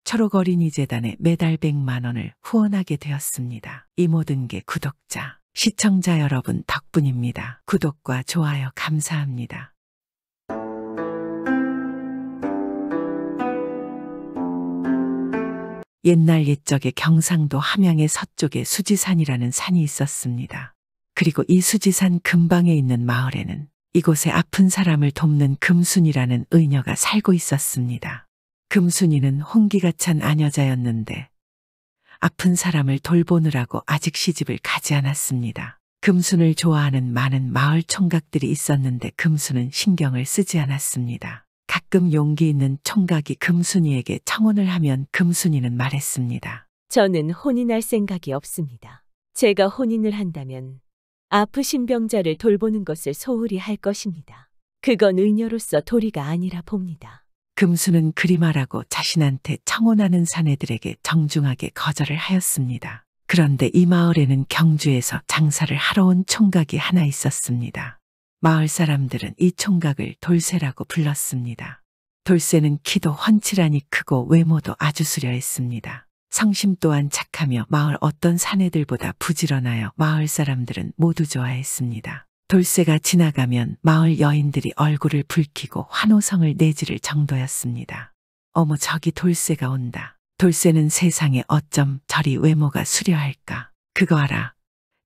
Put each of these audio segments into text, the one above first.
초록어린이재단에 매달 100만 원을 후원하게 되었습니다. 이 모든 게 구독자, 시청자 여러분 덕분입니다. 구독과 좋아요 감사합니다. 옛날 옛적에 경상도 함양의 서쪽에 수지산이라는 산이 있었습니다. 그리고 이 수지산 근방에 있는 마을에는 이곳에 아픈 사람을 돕는 금순이라는 의녀가 살고 있었습니다. 금순이는 홍기가 찬 아녀자였는데 아픈 사람을 돌보느라고 아직 시집을 가지 않았습니다. 금순을 좋아하는 많은 마을 총각들이 있었는데 금순은 신경을 쓰지 않았습니다. 가끔 용기 있는 총각이 금순이에게 청혼을 하면 금순이는 말했습니다. 저는 혼인할 생각이 없습니다. 제가 혼인을 한다면 아프신 병자를 돌보는 것을 소홀히 할 것입니다. 그건 의녀로서 도리가 아니라 봅니다. 금순은 그리 말하고 자신한테 청혼하는 사내들에게 정중하게 거절을 하였습니다. 그런데 이 마을에는 경주에서 장사를 하러 온 총각이 하나 있었습니다. 마을 사람들은 이 총각을 돌쇠라고 불렀습니다. 돌쇠는 키도 훤칠하니 크고 외모도 아주 수려했습니다. 성심 또한 착하며 마을 어떤 사내들보다 부지런하여 마을 사람들은 모두 좋아했습니다. 돌쇠가 지나가면 마을 여인들이 얼굴을 붉히고 환호성을 내지를 정도였습니다. 어머 저기 돌쇠가 온다. 돌쇠는 세상에 어쩜 저리 외모가 수려할까. 그거 알아.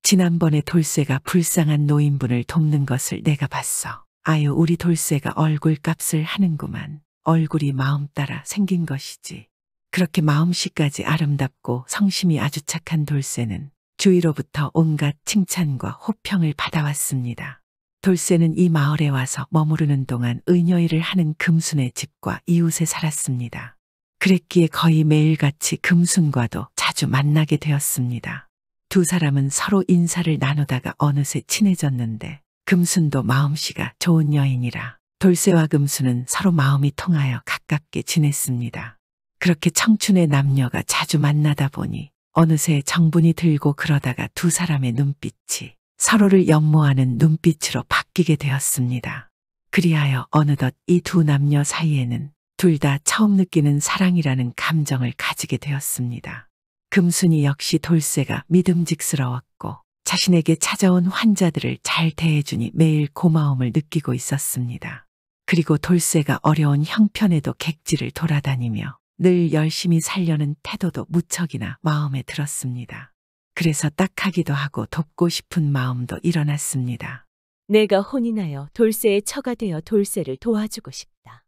지난번에 돌쇠가 불쌍한 노인분을 돕는 것을 내가 봤어. 아유 우리 돌쇠가 얼굴값을 하는구만. 얼굴이 마음 따라 생긴 것이지. 그렇게 마음씨까지 아름답고 성심이 아주 착한 돌쇠는 주위로부터 온갖 칭찬과 호평을 받아왔습니다. 돌쇠는 이 마을에 와서 머무르는 동안 의녀일을 하는 금순의 집과 이웃에 살았습니다. 그랬기에 거의 매일같이 금순과도 자주 만나게 되었습니다. 두 사람은 서로 인사를 나누다가 어느새 친해졌는데 금순도 마음씨가 좋은 여인이라 돌쇠와 금순은 서로 마음이 통하여 가깝게 지냈습니다. 그렇게 청춘의 남녀가 자주 만나다 보니 어느새 정분이 들고 그러다가 두 사람의 눈빛이 서로를 연모하는 눈빛으로 바뀌게 되었습니다. 그리하여 어느덧 이 두 남녀 사이에는 둘 다 처음 느끼는 사랑이라는 감정을 가지게 되었습니다. 금순이 역시 돌쇠가 믿음직스러웠고 자신에게 찾아온 환자들을 잘 대해주니 매일 고마움을 느끼고 있었습니다. 그리고 돌쇠가 어려운 형편에도 객지를 돌아다니며 늘 열심히 살려는 태도도 무척이나 마음에 들었습니다. 그래서 딱하기도 하고 돕고 싶은 마음도 일어났습니다. 내가 혼인하여 돌쇠의 처가 되어 돌쇠를 도와주고 싶다.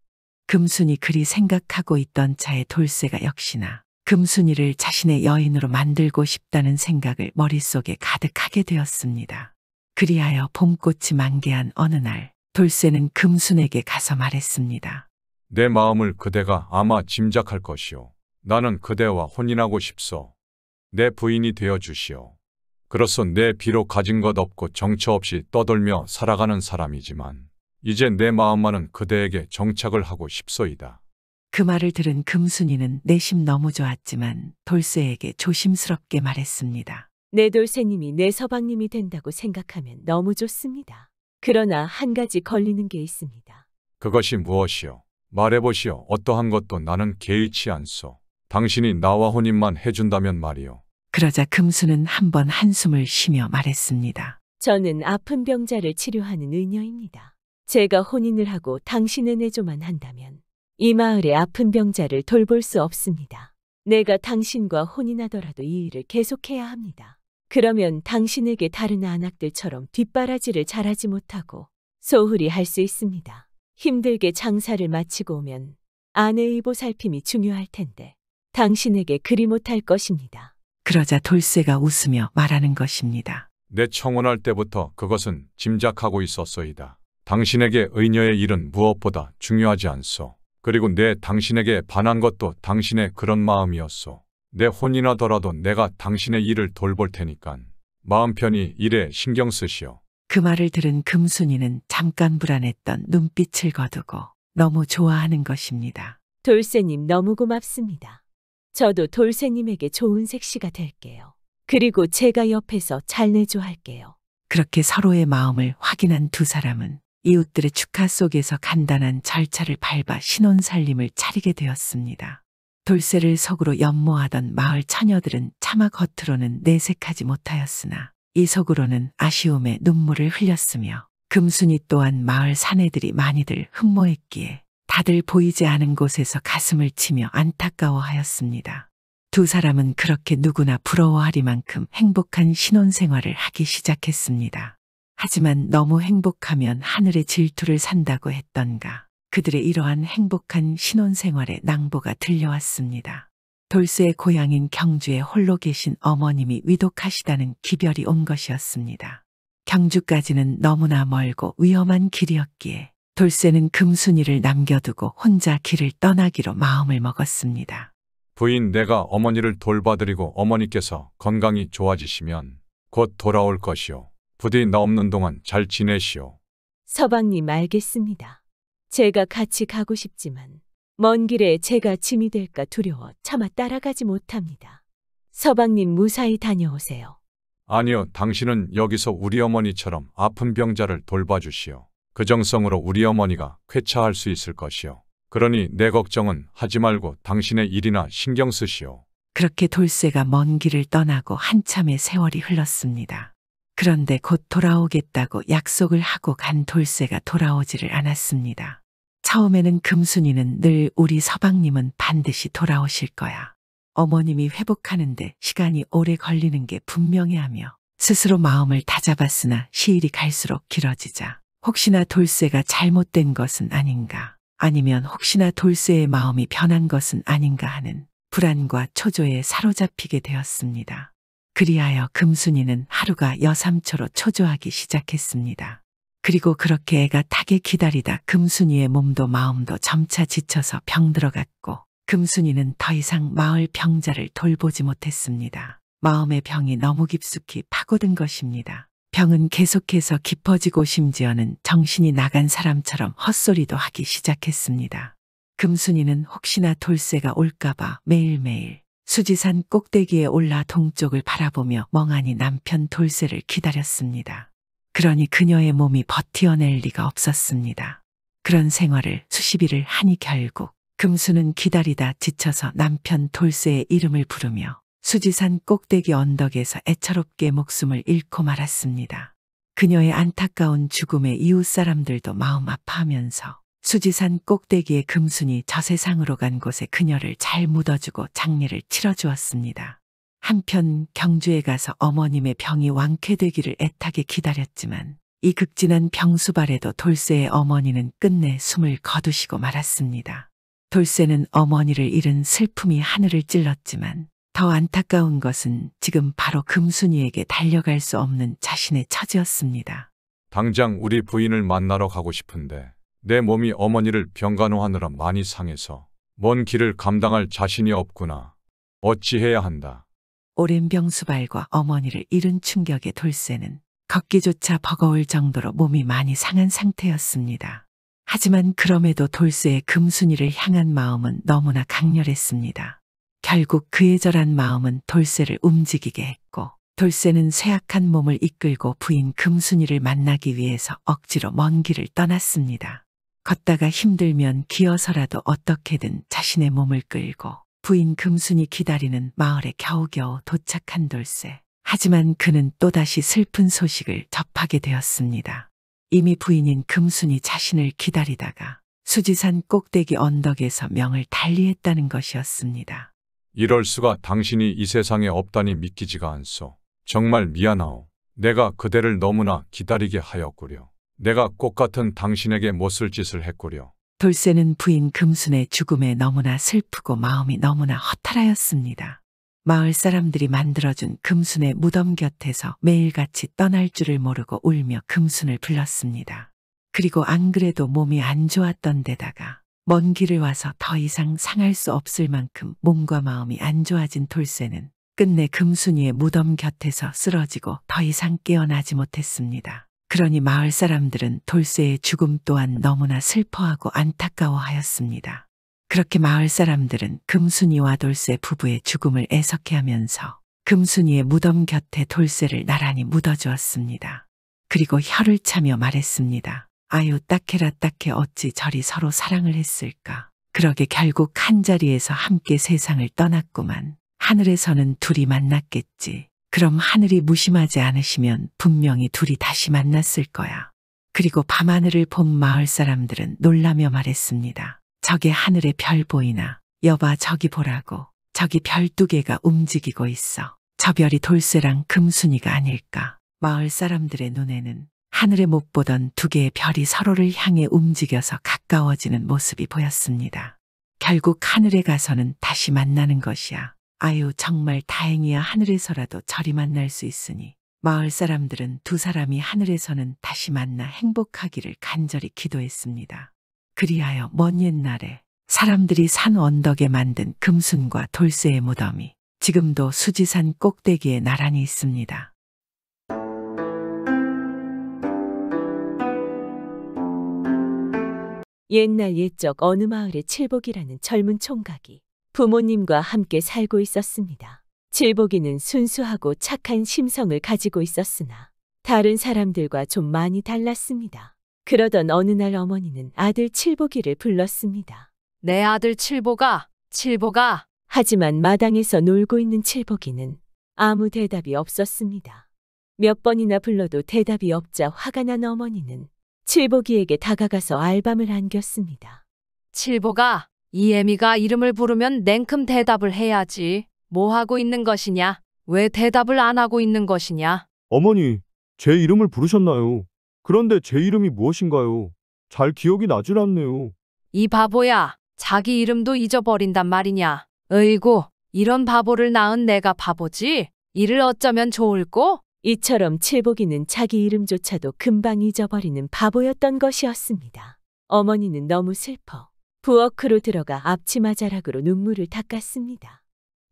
금순이 그리 생각하고 있던 차에 돌쇠가 역시나 금순이를 자신의 여인으로 만들고 싶다는 생각을 머릿속에 가득하게 되었습니다. 그리하여 봄꽃이 만개한 어느 날 돌쇠는 금순에게 가서 말했습니다. 내 마음을 그대가 아마 짐작할 것이오. 나는 그대와 혼인하고 싶소. 내 부인이 되어 주시오. 그로써 내 비록 가진 것 없고 정처 없이 떠돌며 살아가는 사람이지만 이제 내 마음만은 그대에게 정착을 하고 싶소이다. 그 말을 들은 금순이는 내심 너무 좋았지만 돌쇠에게 조심스럽게 말했습니다. 내 돌쇠님이 내 서방님이 된다고 생각하면 너무 좋습니다. 그러나 한 가지 걸리는 게 있습니다. 그것이 무엇이오? 말해보시오. 어떠한 것도 나는 개의치 않소. 당신이 나와 혼인만 해준다면 말이오. 그러자 금순은 한번 한숨을 쉬며 말했습니다. 저는 아픈 병자를 치료하는 의녀입니다. 제가 혼인을 하고 당신의 내조만 한다면 이 마을의 아픈 병자를 돌볼 수 없습니다. 내가 당신과 혼인하더라도 이 일을 계속해야 합니다. 그러면 당신에게 다른 안악들처럼 뒷바라지를 잘하지 못하고 소홀히 할 수 있습니다. 힘들게 장사를 마치고 오면 아내의 보살핌이 중요할 텐데 당신에게 그리 못할 것입니다. 그러자 돌쇠가 웃으며 말하는 것입니다. 내 청혼할 때부터 그것은 짐작하고 있었소이다. 당신에게 의녀의 일은 무엇보다 중요하지 않소. 그리고 내 당신에게 반한 것도 당신의 그런 마음이었소. 내 혼인하더라도 내가 당신의 일을 돌볼 테니깐 마음 편히 일에 신경 쓰시오. 그 말을 들은 금순이는 잠깐 불안했던 눈빛을 거두고 너무 좋아하는 것입니다. 돌쇠님 너무 고맙습니다. 저도 돌쇠님에게 좋은 색시가 될게요. 그리고 제가 옆에서 잘 내조할게요. 그렇게 서로의 마음을 확인한 두 사람은 이웃들의 축하 속에서 간단한 절차를 밟아 신혼살림을 차리게 되었습니다. 돌쇠를 속으로 연모하던 마을 처녀들은 차마 겉으로는 내색하지 못하였으나 이 속으로는 아쉬움에 눈물을 흘렸으며 금순이 또한 마을 사내들이 많이들 흠모했기에 다들 보이지 않은 곳에서 가슴을 치며 안타까워하였습니다. 두 사람은 그렇게 누구나 부러워하리만큼 행복한 신혼생활을 하기 시작했습니다. 하지만 너무 행복하면 하늘의 질투를 산다고 했던가 그들의 이러한 행복한 신혼생활에 낭보가 들려왔습니다. 돌쇠의 고향인 경주에 홀로 계신 어머님이 위독하시다는 기별이 온 것이었습니다. 경주까지는 너무나 멀고 위험한 길이었기에 돌쇠는 금순이를 남겨두고 혼자 길을 떠나기로 마음을 먹었습니다. 부인, 내가 어머니를 돌봐드리고 어머니께서 건강이 좋아지시면 곧 돌아올 것이오. 부디 나 없는 동안 잘 지내시오. 서방님 알겠습니다. 제가 같이 가고 싶지만 먼 길에 제가 짐이 될까 두려워 차마 따라가지 못합니다. 서방님 무사히 다녀오세요. 아니요, 당신은 여기서 우리 어머니처럼 아픈 병자를 돌봐주시오. 그 정성으로 우리 어머니가 쾌차할 수 있을 것이오. 그러니 내 걱정은 하지 말고 당신의 일이나 신경 쓰시오. 그렇게 돌쇠가 먼 길을 떠나고 한참의 세월이 흘렀습니다. 그런데 곧 돌아오겠다고 약속을 하고 간 돌쇠가 돌아오지를 않았습니다. 처음에는 금순이는 늘 우리 서방님은 반드시 돌아오실 거야. 어머님이 회복하는데 시간이 오래 걸리는 게 분명해 하며 스스로 마음을 다잡았으나 시일이 갈수록 길어지자 혹시나 돌쇠가 잘못된 것은 아닌가, 아니면 혹시나 돌쇠의 마음이 변한 것은 아닌가 하는 불안과 초조에 사로잡히게 되었습니다. 그리하여 금순이는 하루가 여삼초로 초조하기 시작했습니다. 그리고 그렇게 애가 타게 기다리다 금순이의 몸도 마음도 점차 지쳐서 병들어갔고 금순이는 더 이상 마을 병자를 돌보지 못했습니다. 마음의 병이 너무 깊숙이 파고든 것입니다. 병은 계속해서 깊어지고 심지어는 정신이 나간 사람처럼 헛소리도 하기 시작했습니다. 금순이는 혹시나 돌쇠가 올까봐 매일매일 수지산 꼭대기에 올라 동쪽을 바라보며 멍하니 남편 돌쇠를 기다렸습니다. 그러니 그녀의 몸이 버티어낼 리가 없었습니다. 그런 생활을 수십일을 하니 결국 금수는 기다리다 지쳐서 남편 돌쇠의 이름을 부르며 수지산 꼭대기 언덕에서 애처롭게 목숨을 잃고 말았습니다. 그녀의 안타까운 죽음에 이웃 사람들도 마음 아파하면서 수지산 꼭대기에 금순이 저 세상으로 간 곳에 그녀를 잘 묻어주고 장례를 치러주었습니다. 한편 경주에 가서 어머님의 병이 완쾌되기를 애타게 기다렸지만 이 극진한 병수발에도 돌쇠의 어머니는 끝내 숨을 거두시고 말았습니다. 돌쇠는 어머니를 잃은 슬픔이 하늘을 찔렀지만 더 안타까운 것은 지금 바로 금순이에게 달려갈 수 없는 자신의 처지였습니다. 당장 우리 부인을 만나러 가고 싶은데 내 몸이 어머니를 병간호하느라 많이 상해서 먼 길을 감당할 자신이 없구나. 어찌해야 한다. 오랜 병수발과 어머니를 잃은 충격에 돌쇠는 걷기조차 버거울 정도로 몸이 많이 상한 상태였습니다. 하지만 그럼에도 돌쇠의 금순이를 향한 마음은 너무나 강렬했습니다. 결국 그의 절한 마음은 돌쇠를 움직이게 했고 돌쇠는 쇠약한 몸을 이끌고 부인 금순이를 만나기 위해서 억지로 먼 길을 떠났습니다. 걷다가 힘들면 기어서라도 어떻게든 자신의 몸을 끌고 부인 금순이 기다리는 마을에 겨우겨우 도착한 돌쇠. 하지만 그는 또다시 슬픈 소식을 접하게 되었습니다. 이미 부인인 금순이 자신을 기다리다가 수지산 꼭대기 언덕에서 명을 달리했다는 것이었습니다. 이럴 수가. 당신이 이 세상에 없다니 믿기지가 않소. 정말 미안하오. 내가 그대를 너무나 기다리게 하였구려. 내가 꽃같은 당신에게 못쓸 짓을 했구려. 돌쇠는 부인 금순의 죽음에 너무나 슬프고 마음이 너무나 허탈하였습니다. 마을 사람들이 만들어준 금순의 무덤 곁에서 매일같이 떠날 줄을 모르고 울며 금순을 불렀습니다. 그리고 안 그래도 몸이 안 좋았던 데다가 먼 길을 와서 더 이상 상할 수 없을 만큼 몸과 마음이 안 좋아진 돌쇠는 끝내 금순이의 무덤 곁에서 쓰러지고 더 이상 깨어나지 못했습니다. 그러니 마을 사람들은 돌쇠의 죽음 또한 너무나 슬퍼하고 안타까워하였습니다. 그렇게 마을 사람들은 금순이와 돌쇠 부부의 죽음을 애석해하면서 금순이의 무덤 곁에 돌쇠를 나란히 묻어주었습니다. 그리고 혀를 차며 말했습니다. 아유, 딱해라 딱해, 어찌 저리 서로 사랑을 했을까. 그러게 결국 한자리에서 함께 세상을 떠났구만. 하늘에서는 둘이 만났겠지. 그럼 하늘이 무심하지 않으시면 분명히 둘이 다시 만났을 거야. 그리고 밤하늘을 본 마을 사람들은 놀라며 말했습니다. 저게 하늘에 별 보이나? 여봐, 저기 보라고. 저기 별 2개가 움직이고 있어. 저 별이 돌쇠랑 금순이가 아닐까. 마을 사람들의 눈에는 하늘에 못 보던 2개의 별이 서로를 향해 움직여서 가까워지는 모습이 보였습니다. 결국 하늘에 가서는 다시 만나는 것이야. 아유, 정말 다행이야. 하늘에서라도 저리 만날 수 있으니. 마을 사람들은 2 사람이 하늘에서는 다시 만나 행복하기를 간절히 기도했습니다. 그리하여 먼 옛날에 사람들이 산 언덕에 만든 금순과 돌쇠의 무덤이 지금도 수지산 꼭대기에 나란히 있습니다. 옛날 옛적 어느 마을에 칠복이라는 젊은 총각이 부모님과 함께 살고 있었습니다. 칠복이는 순수하고 착한 심성을 가지고 있었으나 다른 사람들과 좀 많이 달랐습니다. 그러던 어느 날 어머니는 아들 칠복이를 불렀습니다. 내 아들 칠복아, 칠복아. 하지만 마당에서 놀고 있는 칠복이는 아무 대답이 없었습니다. 몇 번이나 불러도 대답이 없자 화가 난 어머니는 칠복이에게 다가가서 알밤을 안겼습니다. 칠복아, 이 애미가 이름을 부르면 냉큼 대답을 해야지. 뭐 하고 있는 것이냐? 왜 대답을 안 하고 있는 것이냐? 어머니, 제 이름을 부르셨나요? 그런데 제 이름이 무엇인가요? 잘 기억이 나질 않네요. 이 바보야, 자기 이름도 잊어버린단 말이냐? 어이구, 이런 바보를 낳은 내가 바보지? 이를 어쩌면 좋을꼬? 이처럼 칠복이는 자기 이름조차도 금방 잊어버리는 바보였던 것이었습니다. 어머니는 너무 슬퍼 부엌으로 들어가 앞치마자락으로 눈물을 닦았습니다.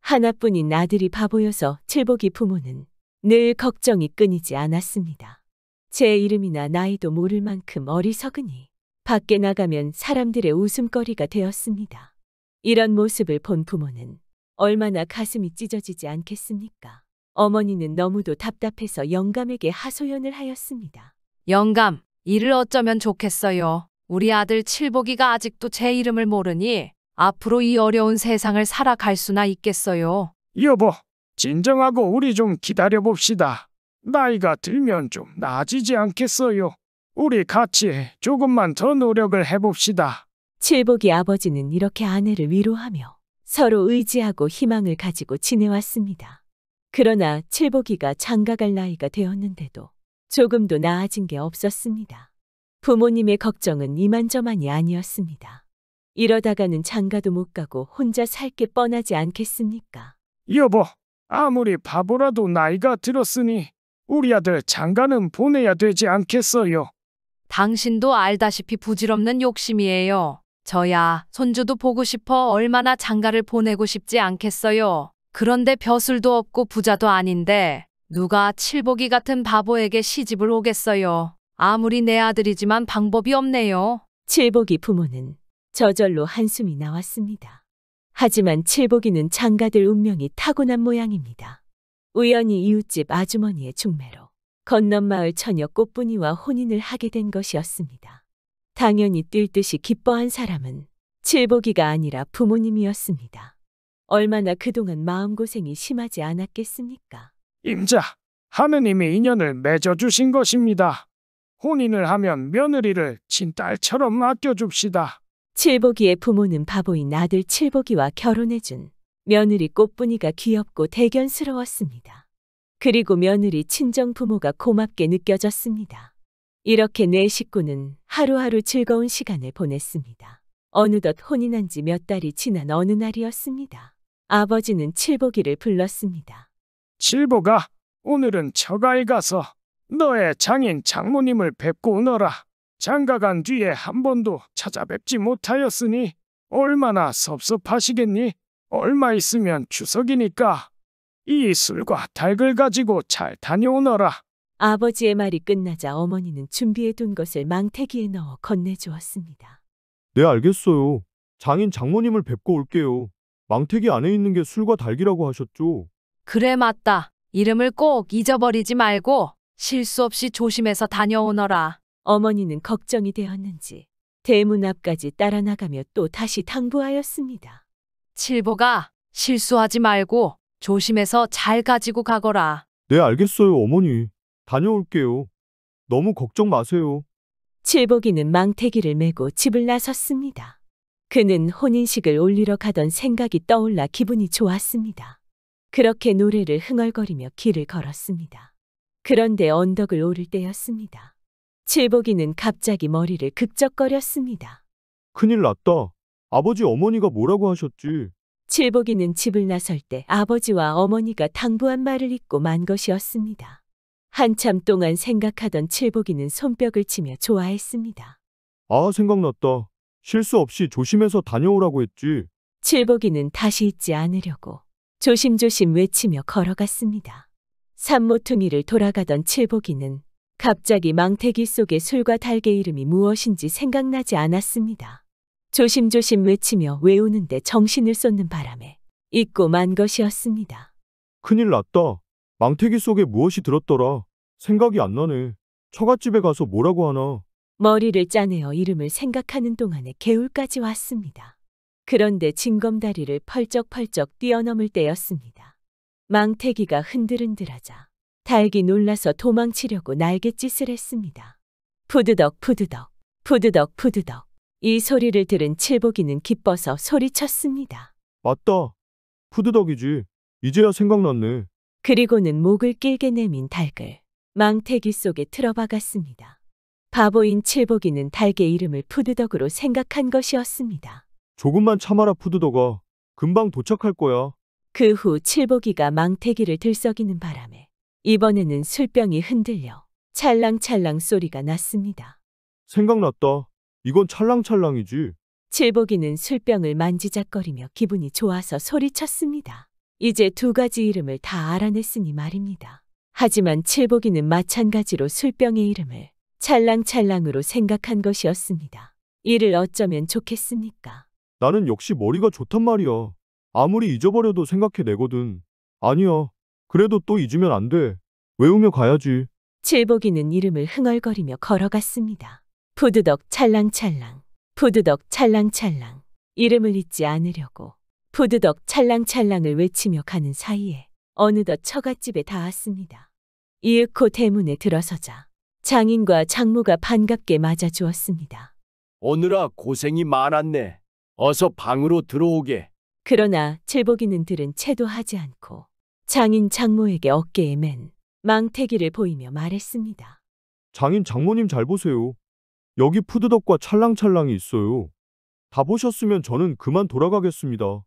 하나뿐인 아들이 바보여서 칠복이 부모는 늘 걱정이 끊이지 않았습니다. 제 이름이나 나이도 모를 만큼 어리석으니 밖에 나가면 사람들의 웃음거리가 되었습니다. 이런 모습을 본 부모는 얼마나 가슴이 찢어지지 않겠습니까? 어머니는 너무도 답답해서 영감에게 하소연을 하였습니다. 영감, 이를 어쩌면 좋겠어요. 우리 아들 칠복이가 아직도 제 이름을 모르니 앞으로 이 어려운 세상을 살아갈 수나 있겠어요. 여보, 진정하고 우리 좀 기다려봅시다. 나이가 들면 좀 나아지지 않겠어요. 우리 같이 조금만 더 노력을 해봅시다. 칠복이 아버지는 이렇게 아내를 위로하며 서로 의지하고 희망을 가지고 지내왔습니다. 그러나 칠복이가 장가갈 나이가 되었는데도 조금도 나아진 게 없었습니다. 부모님의 걱정은 이만저만이 아니었습니다. 이러다가는 장가도 못 가고 혼자 살 게 뻔하지 않겠습니까? 여보, 아무리 바보라도 나이가 들었으니 우리 아들 장가는 보내야 되지 않겠어요. 당신도 알다시피 부질없는 욕심이에요. 저야 손주도 보고 싶어 얼마나 장가를 보내고 싶지 않겠어요. 그런데 벼슬도 없고 부자도 아닌데 누가 칠복이 같은 바보에게 시집을 오겠어요. 아무리 내 아들이지만 방법이 없네요. 칠복이 부모는 저절로 한숨이 나왔습니다. 하지만 칠복이는 장가들 운명이 타고난 모양입니다. 우연히 이웃집 아주머니의 중매로 건넌 마을 처녀 꽃분이와 혼인을 하게 된 것이었습니다. 당연히 뛸 듯이 기뻐한 사람은 칠복이가 아니라 부모님이었습니다. 얼마나 그동안 마음고생이 심하지 않았겠습니까? 임자, 하느님이 인연을 맺어주신 것입니다. 혼인을 하면 며느리를 친딸처럼 아껴줍시다. 칠복이의 부모는 바보인 아들 칠복이와 결혼해준 며느리 꽃분이가 귀엽고 대견스러웠습니다. 그리고 며느리 친정 부모가 고맙게 느껴졌습니다. 이렇게 네 식구는 하루하루 즐거운 시간을 보냈습니다. 어느덧 혼인한 지 몇 달이 지난 어느 날이었습니다. 아버지는 칠복이를 불렀습니다. 칠복아, 오늘은 처가에 가서 너의 장인 장모님을 뵙고 오너라. 장가간 뒤에 한 번도 찾아뵙지 못하였으니 얼마나 섭섭하시겠니? 얼마 있으면 추석이니까 이 술과 닭을 가지고 잘 다녀오너라. 아버지의 말이 끝나자 어머니는 준비해둔 것을 망태기에 넣어 건네주었습니다. 네, 알겠어요. 장인 장모님을 뵙고 올게요. 망태기 안에 있는 게 술과 닭이라고 하셨죠? 그래 맞다. 이름을 꼭 잊어버리지 말고 실수 없이 조심해서 다녀오너라. 어머니는 걱정이 되었는지 대문 앞까지 따라 나가며 또 다시 당부하였습니다. 칠보가 실수하지 말고 조심해서 잘 가지고 가거라. 네, 알겠어요, 어머니. 다녀올게요. 너무 걱정 마세요. 칠복이는 망태기를 메고 집을 나섰습니다. 그는 혼인식을 올리러 가던 생각이 떠올라 기분이 좋았습니다. 그렇게 노래를 흥얼거리며 길을 걸었습니다. 그런데 언덕을 오를 때였습니다. 칠복이는 갑자기 머리를 극적거렸습니다. 큰일 났다. 아버지 어머니가 뭐라고 하셨지? 칠복이는 집을 나설 때 아버지와 어머니가 당부한 말을 잊고 만 것이었습니다. 한참 동안 생각하던 칠복이는 손뼉을 치며 좋아했습니다. 아, 생각났다. 실수 없이 조심해서 다녀오라고 했지. 칠복이는 다시 잊지 않으려고 조심조심 외치며 걸어갔습니다. 산모퉁이를 돌아가던 칠복이는 갑자기 망태기 속의 술과 달개 이름이 무엇인지 생각나지 않았습니다. 조심조심 외치며 외우는데 정신을 쏟는 바람에 잊고 만 것이었습니다. 큰일 났다. 망태기 속에 무엇이 들었더라. 생각이 안 나네. 처갓집에 가서 뭐라고 하나. 머리를 짜내어 이름을 생각하는 동안에 개울까지 왔습니다. 그런데 징검다리를 펄쩍펄쩍 뛰어넘을 때였습니다. 망태기가 흔들흔들하자 닭이 놀라서 도망치려고 날갯짓을 했습니다. 푸드덕 푸드덕 푸드덕 푸드덕. 이 소리를 들은 칠복이는 기뻐서 소리쳤습니다. 맞다. 푸드덕이지. 이제야 생각났네. 그리고는 목을 길게 내민 닭을 망태기 속에 틀어박았습니다. 바보인 칠복이는 닭의 이름을 푸드덕으로 생각한 것이었습니다. 조금만 참아라, 푸드덕아. 금방 도착할 거야. 그 후 칠복이가 망태기를 들썩이는 바람에 이번에는 술병이 흔들려 찰랑찰랑 소리가 났습니다. 생각났다. 이건 찰랑찰랑이지. 칠복이는 술병을 만지작거리며 기분이 좋아서 소리쳤습니다. 이제 두 가지 이름을 다 알아냈으니 말입니다. 하지만 칠복이는 마찬가지로 술병의 이름을 찰랑찰랑으로 생각한 것이었습니다. 이를 어쩌면 좋겠습니까? 나는 역시 머리가 좋단 말이야. 아무리 잊어버려도 생각해내거든. 아니야. 그래도 또 잊으면 안 돼. 외우며 가야지. 칠복이는 이름을 흥얼거리며 걸어갔습니다. 푸드덕 찰랑찰랑, 푸드덕 찰랑찰랑. 이름을 잊지 않으려고 푸드덕 찰랑찰랑을 외치며 가는 사이에 어느덧 처갓집에 닿았습니다. 이윽고 대문에 들어서자 장인과 장모가 반갑게 맞아주었습니다. 오늘아 고생이 많았네. 어서 방으로 들어오게. 그러나 칠복이는 들은 채도 하지 않고 장인 장모에게 어깨에 맨 망태기를 보이며 말했습니다. 장인 장모님 잘 보세요. 여기 푸드덕과 찰랑찰랑이 있어요. 다 보셨으면 저는 그만 돌아가겠습니다.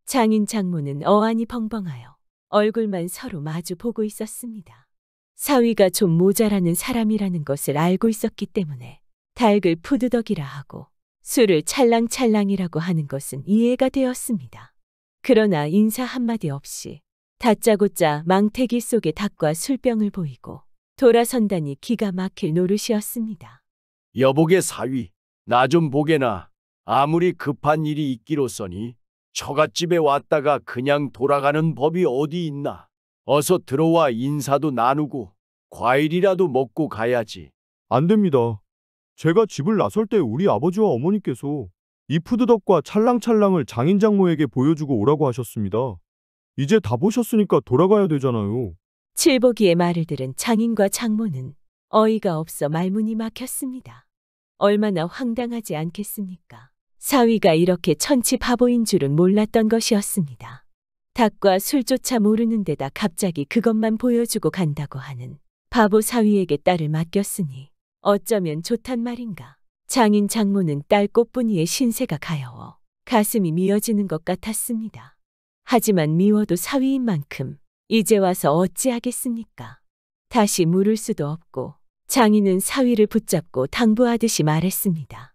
장인 장모는 어안이 벙벙하여 얼굴만 서로 마주 보고 있었습니다. 사위가 좀 모자라는 사람이라는 것을 알고 있었기 때문에 닭을 푸드덕이라 하고 술을 찰랑찰랑이라고 하는 것은 이해가 되었습니다. 그러나 인사 한마디 없이 다짜고짜 망태기 속의 닭과 술병을 보이고 돌아선다니 기가 막힐 노릇이었습니다. 여보게 사위, 나 좀 보게나. 아무리 급한 일이 있기로써니 처갓집에 왔다가 그냥 돌아가는 법이 어디 있나. 어서 들어와 인사도 나누고 과일이라도 먹고 가야지. 안 됩니다. 제가 집을 나설 때 우리 아버지와 어머니께서 이 푸드덕과 찰랑찰랑을 장인 장모에게 보여주고 오라고 하셨습니다. 이제 다 보셨으니까 돌아가야 되잖아요. 칠복이의 말을 들은 장인과 장모는 어이가 없어 말문이 막혔습니다. 얼마나 황당하지 않겠습니까? 사위가 이렇게 천치 바보인 줄은 몰랐던 것이었습니다. 닭과 술조차 모르는 데다 갑자기 그것만 보여주고 간다고 하는 바보 사위에게 딸을 맡겼으니 어쩌면 좋단 말인가. 장인 장모는 딸 꽃분이의 신세가 가여워 가슴이 미어지는 것 같았습니다. 하지만 미워도 사위인 만큼 이제 와서 어찌하겠습니까? 다시 물을 수도 없고 장인은 사위를 붙잡고 당부하듯이 말했습니다.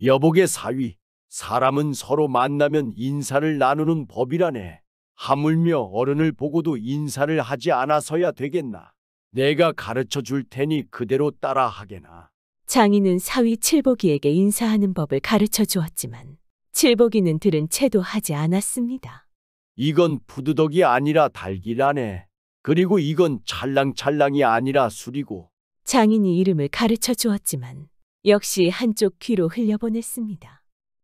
여보게 사위, 사람은 서로 만나면 인사를 나누는 법이라네. 하물며 어른을 보고도 인사를 하지 않아서야 되겠나. 내가 가르쳐 줄 테니 그대로 따라 하게나. 장인은 사위 칠복이에게 인사하는 법을 가르쳐 주었지만 칠복이는 들은 채도 하지 않았습니다. 이건 푸드덕이 아니라 닭이라네. 그리고 이건 찰랑찰랑이 아니라 술이고. 장인이 이름을 가르쳐 주었지만 역시 한쪽 귀로 흘려보냈습니다.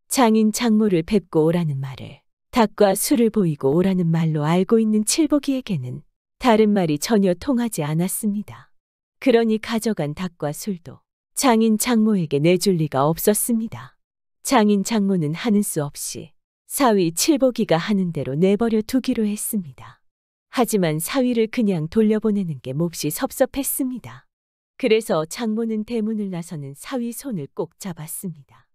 장인 장모를 뵙고 오라는 말을 닭과 술을 보이고 오라는 말로 알고 있는 칠복이에게는 다른 말이 전혀 통하지 않았습니다. 그러니 가져간 닭과 술도 장인 장모에게 내줄 리가 없었습니다. 장인 장모는 하는 수 없이 사위 칠복이가 하는 대로 내버려 두기로 했습니다. 하지만 사위를 그냥 돌려보내는 게 몹시 섭섭했습니다. 그래서 장모는 대문을 나서는 사위 손을 꼭 잡았습니다.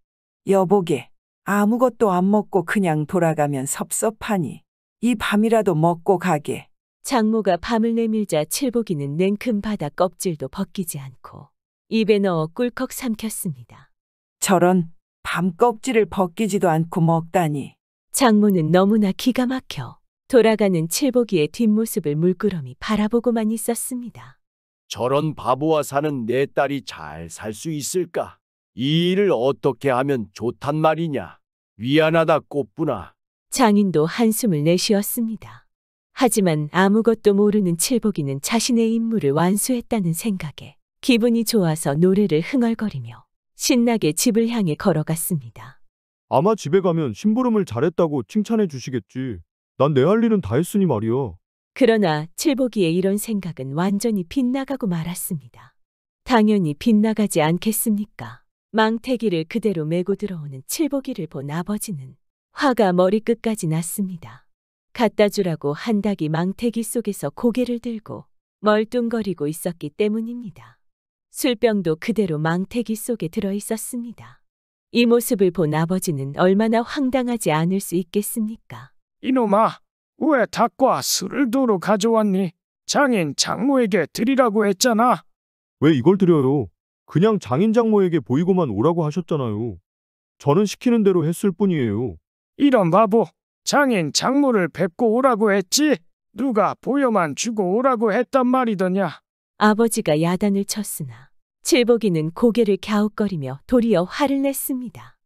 여보게, 아무것도 안 먹고 그냥 돌아가면 섭섭하니 이 밤이라도 먹고 가게. 장모가 밤을 내밀자 칠복이는 냉큼 바다 껍질도 벗기지 않고 입에 넣어 꿀꺽 삼켰습니다. 저런 밤 껍질을 벗기지도 않고 먹다니. 장모는 너무나 기가 막혀 돌아가는 칠복이의 뒷모습을 물끄러미 바라보고만 있었습니다. 저런 바보와 사는 내 딸이 잘 살 수 있을까? 이 일을 어떻게 하면 좋단 말이냐? 미안하다 꽃분아. 장인도 한숨을 내쉬었습니다. 하지만 아무것도 모르는 칠복이는 자신의 임무를 완수했다는 생각에 기분이 좋아서 노래를 흥얼거리며 신나게 집을 향해 걸어갔습니다. 아마 집에 가면 심부름을 잘했다고 칭찬해 주시겠지. 난 내 할 일은 다 했으니 말이야. 그러나 칠복이의 이런 생각은 완전히 빗나가고 말았습니다. 당연히 빗나가지 않겠습니까? 망태기를 그대로 메고 들어오는 칠복이를 본 아버지는 화가 머리끝까지 났습니다. 갖다 주라고 한 닭이 망태기 속에서 고개를 들고 멀뚱거리고 있었기 때문입니다. 술병도 그대로 망태기 속에 들어 있었습니다. 이 모습을 본 아버지는 얼마나 황당하지 않을 수 있겠습니까? 이놈아, 왜 닭과 술을 도로 가져왔니? 장인 장모에게 드리라고 했잖아. 왜 이걸 드려요? 그냥 장인 장모에게 보이고만 오라고 하셨잖아요. 저는 시키는 대로 했을 뿐이에요. 이런 바보, 장인 장모를 뵙고 오라고 했지? 누가 보여만 주고 오라고 했단 말이더냐? 아버지가 야단을 쳤으나 칠복이는 고개를 갸웃거리며 도리어 화를 냈습니다.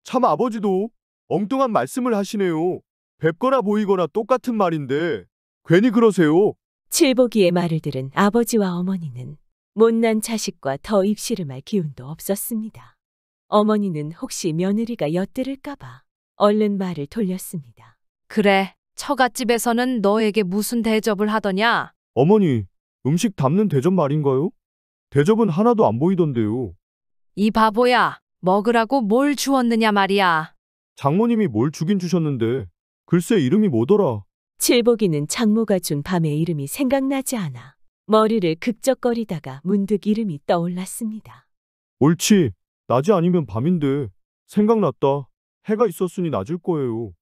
참 아버지도 엉뚱한 말씀을 하시네요. 뵙거나 보이거나 똑같은 말인데 괜히 그러세요. 칠복이의 말을 들은 아버지와 어머니는 못난 자식과 더 입씨름할 기운도 없었습니다. 어머니는 혹시 며느리가 엿들을까봐 얼른 말을 돌렸습니다. 그래, 처갓집에서는 너에게 무슨 대접을 하더냐? 어머니, 음식 담는 대접 말인가요? 대접은 하나도 안 보이던데요. 이 바보야, 먹으라고 뭘 주었느냐 말이야. 장모님이 뭘 주긴 주셨는데 글쎄 이름이 뭐더라. 칠복이는 장모가 준 밤의 이름이 생각나지 않아 머리를 극적거리다가 문득 이름이 떠올랐습니다. 옳지. 낮이 아니면 밤인데 생각났다. 해가 있었으니 낮일 거예요.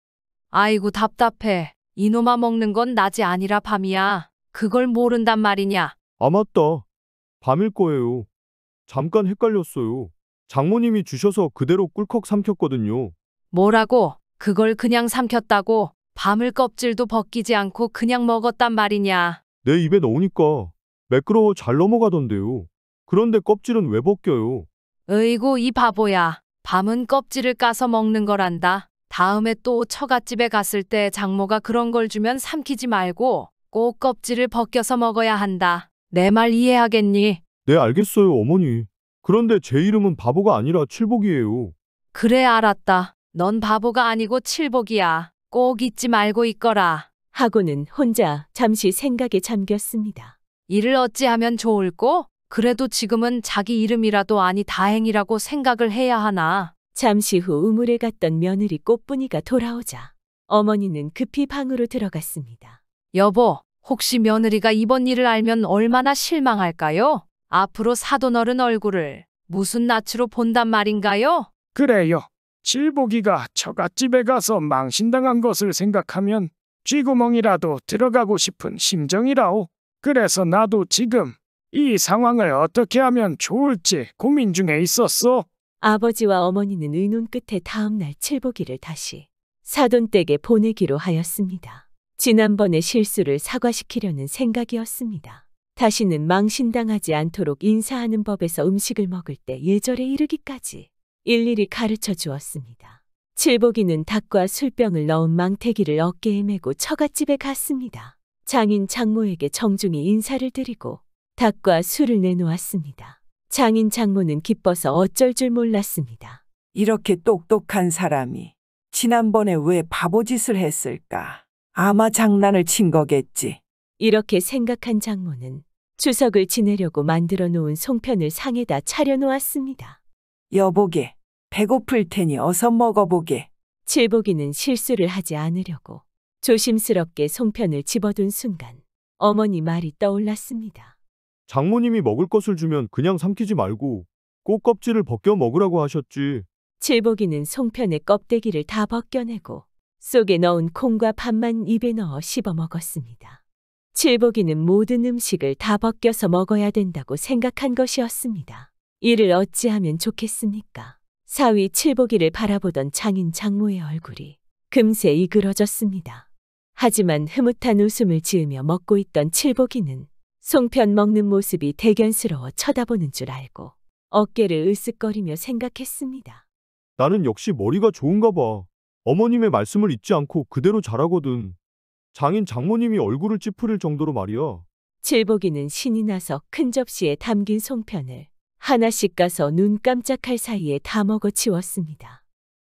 아이고 답답해. 이놈아 먹는 건 낮이 아니라 밤이야. 그걸 모른단 말이냐? 아 맞다. 밤일 거예요. 잠깐 헷갈렸어요. 장모님이 주셔서 그대로 꿀꺽 삼켰거든요. 뭐라고? 그걸 그냥 삼켰다고? 밤을 껍질도 벗기지 않고 그냥 먹었단 말이냐? 내 입에 넣으니까 매끄러워 잘 넘어가던데요. 그런데 껍질은 왜 벗겨요? 으이구 이 바보야. 밤은 껍질을 까서 먹는 거란다. 다음에 또 처갓집에 갔을 때 장모가 그런 걸 주면 삼키지 말고 꼭 껍질을 벗겨서 먹어야 한다. 내 말 이해하겠니? 네 알겠어요 어머니. 그런데 제 이름은 바보가 아니라 칠복이에요. 그래 알았다. 넌 바보가 아니고 칠복이야. 꼭 잊지 말고 있거라. 하고는 혼자 잠시 생각에 잠겼습니다. 이를 어찌하면 좋을꼬? 그래도 지금은 자기 이름이라도 아니 다행이라고 생각을 해야 하나. 잠시 후 우물에 갔던 며느리 꽃분이가 돌아오자 어머니는 급히 방으로 들어갔습니다. 여보, 혹시 며느리가 이번 일을 알면 얼마나 실망할까요? 앞으로 사돈 어른 얼굴을 무슨 낯으로 본단 말인가요? 그래요. 칠복이가 처갓집에 가서 망신당한 것을 생각하면 쥐구멍이라도 들어가고 싶은 심정이라오. 그래서 나도 지금 이 상황을 어떻게 하면 좋을지 고민 중에 있었어. 아버지와 어머니는 의논 끝에 다음날 칠복이를 다시 사돈댁에 보내기로 하였습니다. 지난번의 실수를 사과시키려는 생각이었습니다. 다시는 망신당하지 않도록 인사하는 법에서 음식을 먹을 때 예절에 이르기까지 일일이 가르쳐 주었습니다. 칠복이는 닭과 술병을 넣은 망태기를 어깨에 메고 처갓집에 갔습니다. 장인 장모에게 정중히 인사를 드리고 닭과 술을 내놓았습니다. 장인 장모는 기뻐서 어쩔 줄 몰랐습니다. 이렇게 똑똑한 사람이 지난번에 왜 바보짓을 했을까? 아마 장난을 친 거겠지. 이렇게 생각한 장모는 추석을 지내려고 만들어 놓은 송편을 상에다 차려 놓았습니다. 여보게, 배고플 테니 어서 먹어보게. 칠복이는 실수를 하지 않으려고 조심스럽게 송편을 집어둔 순간 어머니 말이 떠올랐습니다. 장모님이 먹을 것을 주면 그냥 삼키지 말고 꼭 껍질을 벗겨 먹으라고 하셨지. 칠복이는 송편의 껍데기를 다 벗겨내고 속에 넣은 콩과 밥만 입에 넣어 씹어 먹었습니다. 칠복이는 모든 음식을 다 벗겨서 먹어야 된다고 생각한 것이었습니다. 이를 어찌하면 좋겠습니까? 사위 칠복이를 바라보던 장인 장모의 얼굴이 금세 이그러졌습니다. 하지만 흐뭇한 웃음을 지으며 먹고 있던 칠복이는 송편 먹는 모습이 대견스러워 쳐다보는 줄 알고 어깨를 으쓱거리며 생각했습니다. 나는 역시 머리가 좋은가 봐. 어머님의 말씀을 잊지 않고 그대로 잘하거든. 장인 장모님이 얼굴을 찌푸릴 정도로 말이야. 칠복이는 신이 나서 큰 접시에 담긴 송편을 하나씩 까서 눈 깜짝할 사이에 다 먹어치웠습니다.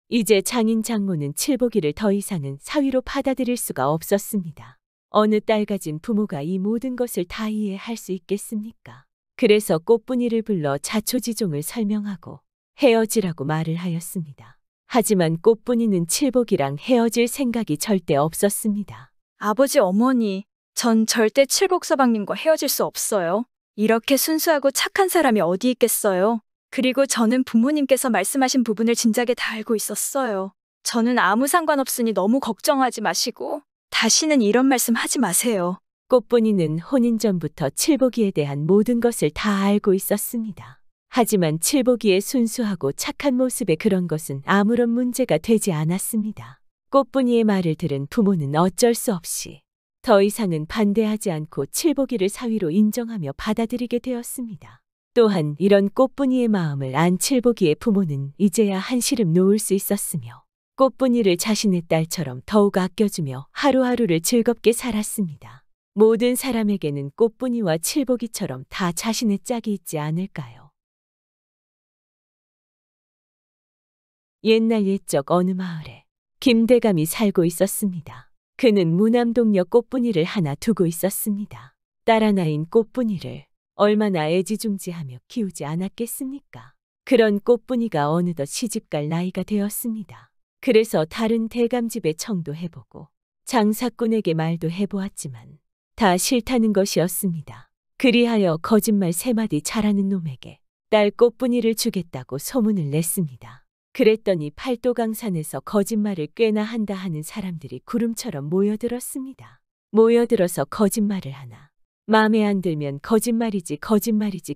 이제 장인 장모는 칠복이를 더 이상은 사위로 받아들일 수가 없었습니다. 어느 딸 가진 부모가 이 모든 것을 다 이해할 수 있겠습니까? 그래서 꽃분이를 불러 자초지종을 설명하고 헤어지라고 말을 하였습니다. 하지만 꽃분이는 칠복이랑 헤어질 생각이 절대 없었습니다. 아버지, 어머니, 전 절대 칠복서방님과 헤어질 수 없어요. 이렇게 순수하고 착한 사람이 어디 있겠어요. 그리고 저는 부모님께서 말씀하신 부분을 진작에 다 알고 있었어요. 저는 아무 상관없으니 너무 걱정하지 마시고 다시는 이런 말씀 하지 마세요. 꽃분이는 혼인 전부터 칠복이에 대한 모든 것을 다 알고 있었습니다. 하지만 칠복이의 순수하고 착한 모습에 그런 것은 아무런 문제가 되지 않았습니다. 꽃분이의 말을 들은 부모는 어쩔 수 없이 더 이상은 반대하지 않고 칠복이를 사위로 인정하며 받아들이게 되었습니다. 또한 이런 꽃분이의 마음을 안 칠복이의 부모는 이제야 한시름 놓을 수 있었으며 꽃분이를 자신의 딸처럼 더욱 아껴주며 하루하루를 즐겁게 살았습니다. 모든 사람에게는 꽃분이와 칠복이처럼 다 자신의 짝이 있지 않을까요? 옛날 옛적 어느 마을에 김대감이 살고 있었습니다. 그는 무남동녀 꽃분이를 하나 두고 있었습니다. 딸 하나인 꽃분이를 얼마나 애지중지하며 키우지 않았겠습니까? 그런 꽃분이가 어느덧 시집갈 나이가 되었습니다. 그래서 다른 대감집에 청도 해보고 장사꾼에게 말도 해보았지만 다 싫다는 것이었습니다. 그리하여 거짓말 3마디 잘하는 놈에게 딸 꽃분이를 주겠다고 소문을 냈습니다. 그랬더니 팔도강산에서 거짓말을 꽤나 한다 하는 사람들이 구름처럼 모여들었습니다. 모여들어서 거짓말을 하나 마음에 안 들면 거짓말이지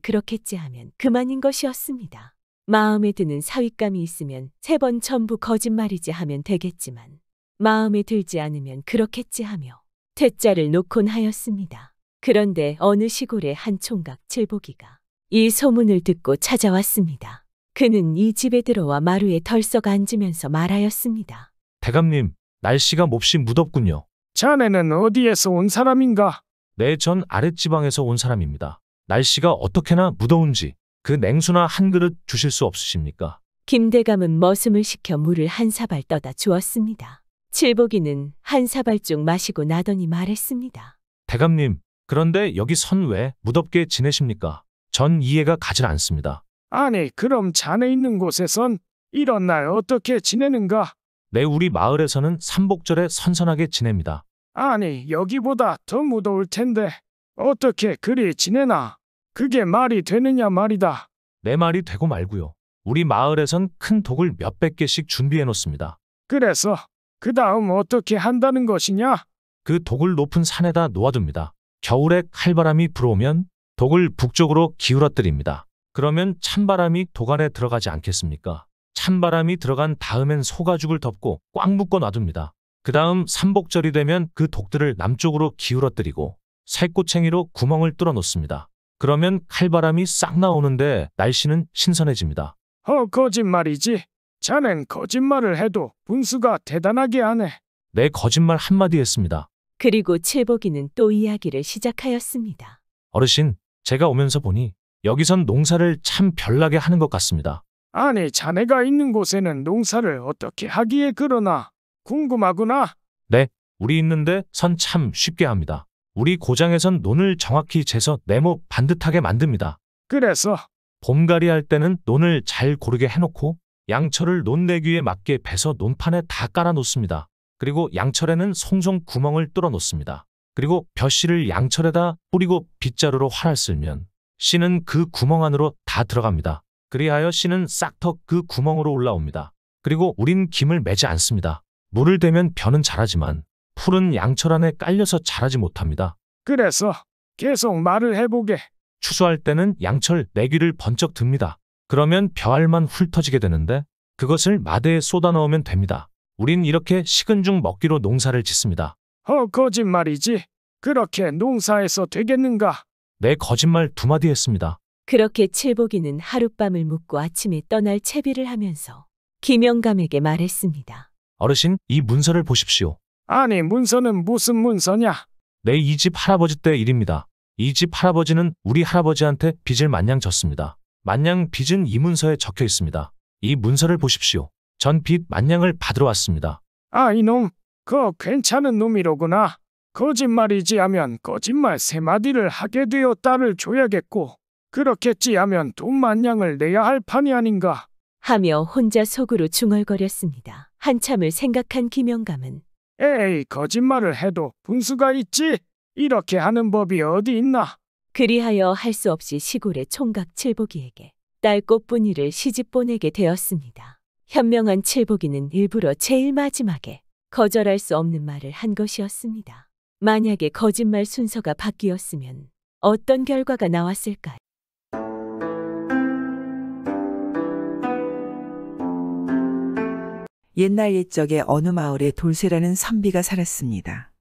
그렇겠지 하면 그만인 것이었습니다. 마음에 드는 사윗감이 있으면 3번 전부 거짓말이지 하면 되겠지만 마음에 들지 않으면 그렇겠지 하며 퇴짜를 놓곤 하였습니다. 그런데 어느 시골의 한 총각 칠복이가 이 소문을 듣고 찾아왔습니다. 그는 이 집에 들어와 마루에 덜썩 앉으면서 말하였습니다. 대감님, 날씨가 몹시 무덥군요. 자네는 어디에서 온 사람인가? 네, 전 아랫지방에서 온 사람입니다. 날씨가 어떻게나 무더운지 그 냉수나 한 그릇 주실 수 없으십니까? 김대감은 머슴을 시켜 물을 한 사발 떠다 주었습니다. 칠복이는 한 사발쭉 마시고 나더니 말했습니다. 대감님, 그런데 여기 선 왜 무덥게 지내십니까? 전 이해가 가질 않습니다. 아니, 그럼 자네 있는 곳에선 이런 날 어떻게 지내는가? 네, 우리 마을에서는 삼복절에 선선하게 지냅니다. 아니, 여기보다 더 무더울 텐데 어떻게 그리 지내나? 그게 말이 되느냐 말이다. 내 말이 되고 말고요. 우리 마을에선 큰 독을 몇백 개씩 준비해 놓습니다. 그래서 그 다음 어떻게 한다는 것이냐? 그 독을 높은 산에다 놓아둡니다. 겨울에 칼바람이 불어오면 독을 북쪽으로 기울어뜨립니다. 그러면 찬바람이 독 안에 들어가지 않겠습니까? 찬바람이 들어간 다음엔 소가죽을 덮고 꽉 묶어 놔둡니다. 그 다음 삼복절이 되면 그 독들을 남쪽으로 기울어뜨리고 살꼬챙이로 구멍을 뚫어 놓습니다. 그러면 칼바람이 싹 나오는데 날씨는 신선해집니다. 거짓말이지. 자넨 거짓말을 해도 분수가 대단하게 하네. 내 거짓말 한마디 했습니다. 그리고 칠복이는 또 이야기를 시작하였습니다. 어르신, 제가 오면서 보니 여기선 농사를 참 별나게 하는 것 같습니다. 아니, 자네가 있는 곳에는 농사를 어떻게 하기에 그러나 궁금하구나. 네, 우리 있는데 선 참 쉽게 합니다. 우리 고장에선 논을 정확히 재서 네모 반듯하게 만듭니다. 그래서 봄갈이 할 때는 논을 잘 고르게 해놓고 양철을 논 내귀에 맞게 베서 논판에 다 깔아 놓습니다. 그리고 양철에는 송송 구멍을 뚫어 놓습니다. 그리고 벼씨를 양철에다 뿌리고 빗자루로 활을 쓸면 씨는 그 구멍 안으로 다 들어갑니다. 그리하여 씨는 싹터 그 구멍으로 올라옵니다. 그리고 우린 김을 매지 않습니다. 물을 대면 벼는 자라지만 풀은 양철 안에 깔려서 자라지 못합니다. 그래서 계속 말을 해보게. 추수할 때는 양철 내귀를 번쩍 듭니다. 그러면 벼알만 훑어지게 되는데 그것을 마대에 쏟아 넣으면 됩니다. 우린 이렇게 식은 죽 먹기로 농사를 짓습니다. 거짓말이지. 그렇게 농사해서 되겠는가? 내 거짓말 두 마디 했습니다. 그렇게 칠복이는 하룻밤을 묵고 아침에 떠날 채비를 하면서 김영감에게 말했습니다. 어르신, 이 문서를 보십시오. 아니, 문서는 무슨 문서냐? 내 이 집 할아버지 때 일입니다. 이 집 할아버지는 우리 할아버지한테 빚을 만냥 졌습니다. 만냥 빚은 이 문서에 적혀 있습니다. 이 문서를 보십시오. 전 빚 만냥을 받으러 왔습니다. 아, 이놈, 괜찮은 놈이로구나. 거짓말이지 하면 거짓말 세 마디를 하게 되어 딸을 줘야겠고, 그렇겠지 하면 돈 만냥을 내야 할 판이 아닌가. 하며 혼자 속으로 중얼거렸습니다. 한참을 생각한 김영감은 에이, 거짓말을 해도 분수가 있지. 이렇게 하는 법이 어디 있나? 그리하여 할 수 없이 시골의 총각 칠복이에게 딸 꽃분이를 시집 보내게 되었습니다. 현명한 칠복이는 일부러 제일 마지막에 거절할 수 없는 말을 한 것이었습니다. 만약에 거짓말 순서가 바뀌었으면 어떤 결과가 나왔을까요? 옛날 옛적에 어느 마을에 돌쇠라는 선비가 살았습니다.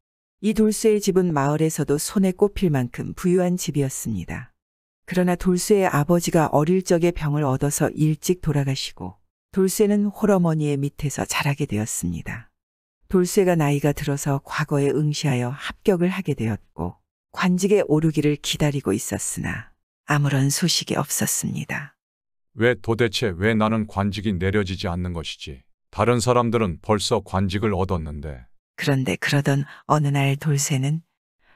이 돌쇠의 집은 마을에서도 손에 꼽힐 만큼 부유한 집이었습니다. 그러나 돌쇠의 아버지가 어릴 적에 병을 얻어서 일찍 돌아가시고 돌쇠는 홀어머니의 밑에서 자라게 되었습니다. 돌쇠가 나이가 들어서 과거에 응시하여 합격을 하게 되었고 관직에 오르기를 기다리고 있었으나 아무런 소식이 없었습니다. 도대체 왜 나는 관직이 내려지지 않는 것이지? 다른 사람들은 벌써 관직을 얻었는데. 그런데 그러던 어느 날 돌쇠는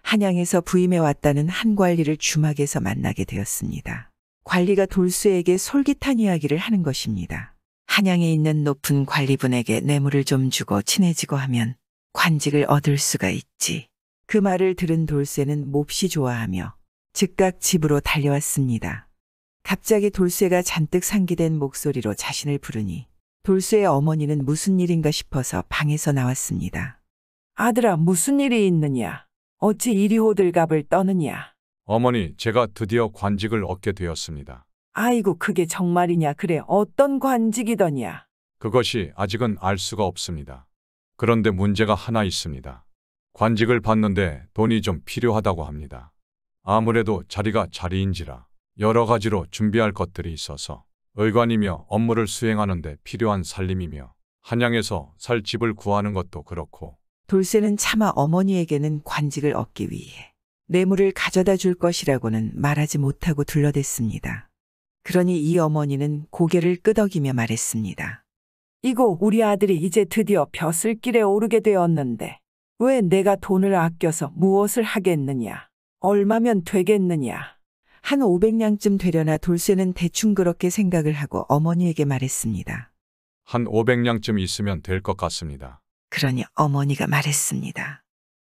한양에서 부임해 왔다는 한 관리를 주막에서 만나게 되었습니다. 관리가 돌쇠에게 솔깃한 이야기를 하는 것입니다. 한양에 있는 높은 관리분에게 뇌물을 좀 주고 친해지고 하면 관직을 얻을 수가 있지. 그 말을 들은 돌쇠는 몹시 좋아하며 즉각 집으로 달려왔습니다. 갑자기 돌쇠가 잔뜩 상기된 목소리로 자신을 부르니 돌쇠의 어머니는 무슨 일인가 싶어서 방에서 나왔습니다. 아들아, 무슨 일이 있느냐? 어찌 이리 호들갑을 떠느냐? 어머니, 제가 드디어 관직을 얻게 되었습니다. 아이고, 그게 정말이냐? 그래, 어떤 관직이더냐? 그것이 아직은 알 수가 없습니다. 그런데 문제가 하나 있습니다. 관직을 받는데 돈이 좀 필요하다고 합니다. 아무래도 자리가 자리인지라 여러 가지로 준비할 것들이 있어서 의관이며 업무를 수행하는 데 필요한 살림이며 한양에서 살 집을 구하는 것도 그렇고. 돌쇠는 차마 어머니에게는 관직을 얻기 위해 뇌물을 가져다 줄 것이라고는 말하지 못하고 둘러댔습니다. 그러니 이 어머니는 고개를 끄덕이며 말했습니다. 이고 우리 아들이 이제 드디어 벼슬길에 오르게 되었는데 왜 내가 돈을 아껴서 무엇을 하겠느냐? 얼마면 되겠느냐? 한 500냥쯤 되려나 돌쇠는 대충 그렇게 생각을 하고 어머니에게 말했습니다. 한 500냥쯤 있으면 될 것 같습니다. 그러니 어머니가 말했습니다.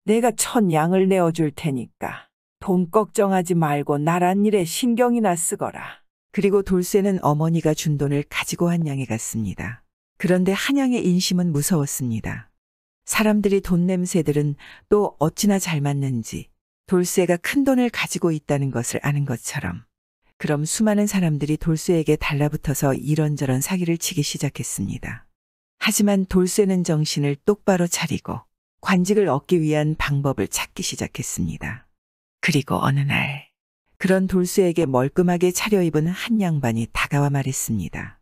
내가 1000냥을 내어줄 테니까 돈 걱정하지 말고 나란 일에 신경이나 쓰거라. 그리고 돌쇠는 어머니가 준 돈을 가지고 한양에 갔습니다. 그런데 한양의 인심은 무서웠습니다. 사람들이 돈 냄새들은 또 어찌나 잘 맞는지 돌쇠가 큰 돈을 가지고 있다는 것을 아는 것처럼 그럼 수많은 사람들이 돌쇠에게 달라붙어서 이런저런 사기를 치기 시작했습니다. 하지만 돌쇠는 정신을 똑바로 차리고 관직을 얻기 위한 방법을 찾기 시작했습니다. 그리고 어느 날 그런 돌쇠에게 멀끔하게 차려입은 한 양반이 다가와 말했습니다.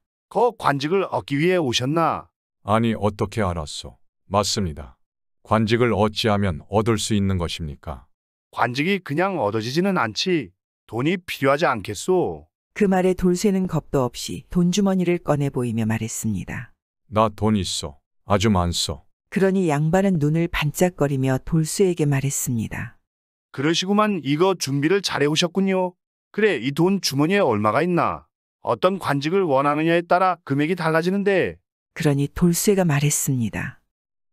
관직을 얻기 위해 오셨나? 아니, 어떻게 알았소? 맞습니다. 관직을 어찌하면 얻을 수 있는 것입니까? 관직이 그냥 얻어지지는 않지. 돈이 필요하지 않겠소? 그 말에 돌쇠는 겁도 없이 돈주머니를 꺼내 보이며 말했습니다. 나 돈 있어. 아주 많소. 그러니 양반은 눈을 반짝거리며 돌쇠에게 말했습니다. 그러시구만 이거 준비를 잘해 오셨군요. 그래, 이 돈 주머니에 얼마가 있나? 어떤 관직을 원하느냐에 따라 금액이 달라지는데. 그러니 돌쇠가 말했습니다.